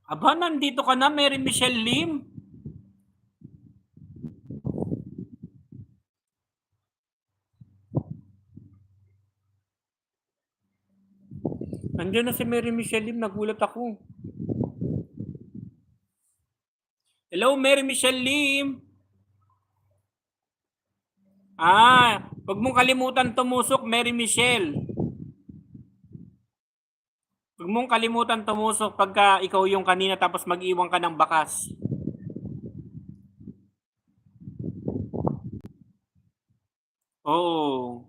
Aba, nandito ka na, Mary Michelle Lim. Nandiyan na si Mary Michelle Lim, nagulat ako. Hello, Mary Michelle Lim. Wag mong kalimutan tumusok, Mary Michelle. Huwag mong kalimutan tumusok pagka ikaw yung kanina tapos mag-iwan ka ng bakas. Oo.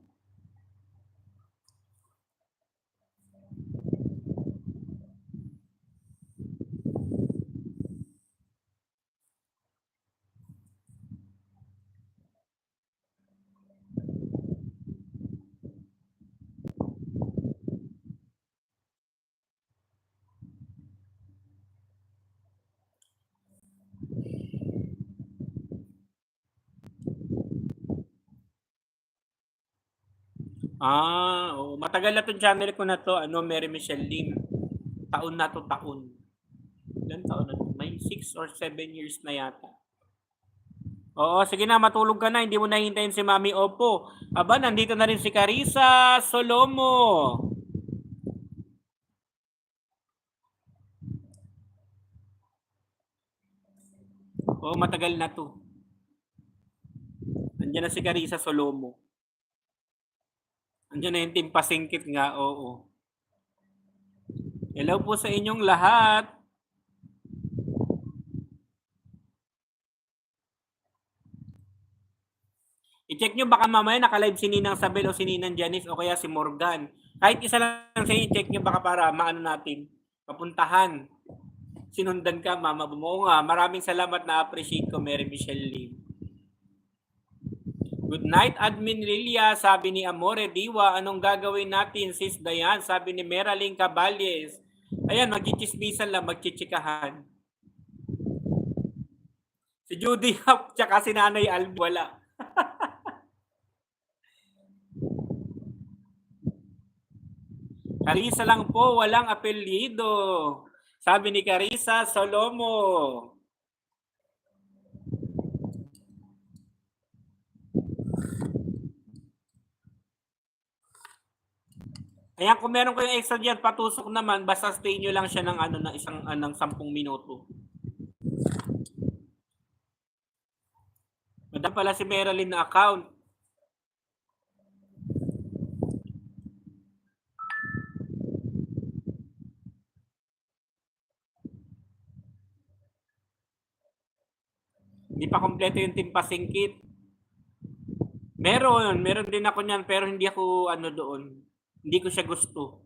Oo. Matagal na tong channel ko na to, Mary Michelle Lim. Taon na to, taon. Ilan taon na to? May 6 or 7 years na yata. Oo, sige na, matulog ka na. Hindi mo nahintayin si Mami Opo. Aba, nandito na rin si Carissa Solomo. Oo, matagal na to. Nandiyan na si Carissa Solomo. Nandiyan na yung Team Pasingkit nga, oo. Hello po sa inyong lahat. I-check nyo baka mamaya naka-live si Ninang Sabel o si Ninang Janice o kaya si Morgan. Kahit isa lang sa inyo, check nyo baka para maano natin, papuntahan. Sinundan ka, Mama Boom. Oo nga, maraming salamat na appreciate ko, Mary Michelle Lim. Good night, Admin Lilia, sabi ni Amore Diwa. Anong gagawin natin, Sis Dayan? Sabi ni Meraling Caballes. Ayan, magchichismisan lang, magchichikahan. Si Judy Hap, tsaka si Nanay Albi, wala. Carissa lang po, walang apelyido. Sabi ni Carissa Solomo. Ayan, kung meron ko yung extra dyan, patusok naman, basta stay nyo lang siya ng, na isang, ng 10 minuto. Madam pala si Marilyn na account. Hindi pa kompleto yung Team Pasingkit. Meron din ako niyan pero hindi ako doon. Hindi ko siya gusto.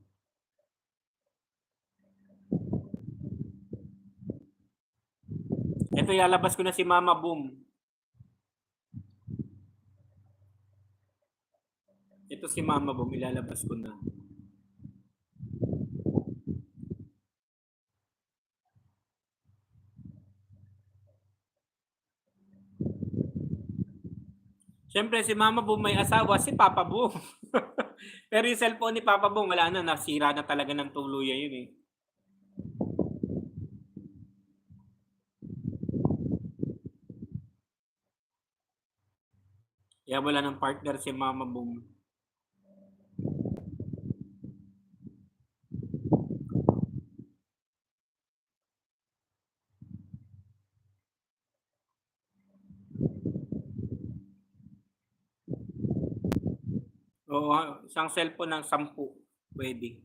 Ito ilalabas ko na si Mama Boom. Ito si Mama Boom, ilalabas ko na. Siyempre, si Mama Boom may asawa, si Papa Boom. Pero yung cellphone ni Papa Boom, wala na, nasira na talaga ng tuluyan yun eh. Kaya wala ng partner si Mama Boom. Oo, isang cellphone ng 10. Pwede.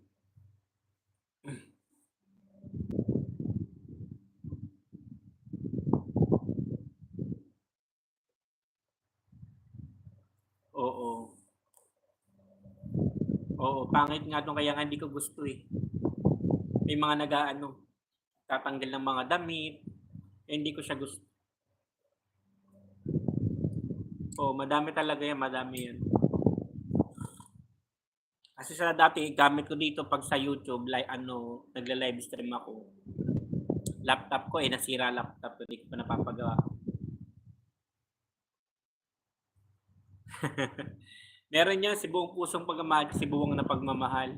Oo. Oo, pangit nga doon kaya nga hindi ko gusto eh. May mga tatanggal ng mga damit. Eh, hindi ko siya gusto. Oo, madami talaga yan, madami yan. Kasi sa dati, gamit ko dito pag sa YouTube, nagla-live stream ako. Laptop ko nasira laptop ko, hindi ko pa napapagawa. Meron yan, si buong pusong pagmamahal, si buwang na pagmamahal.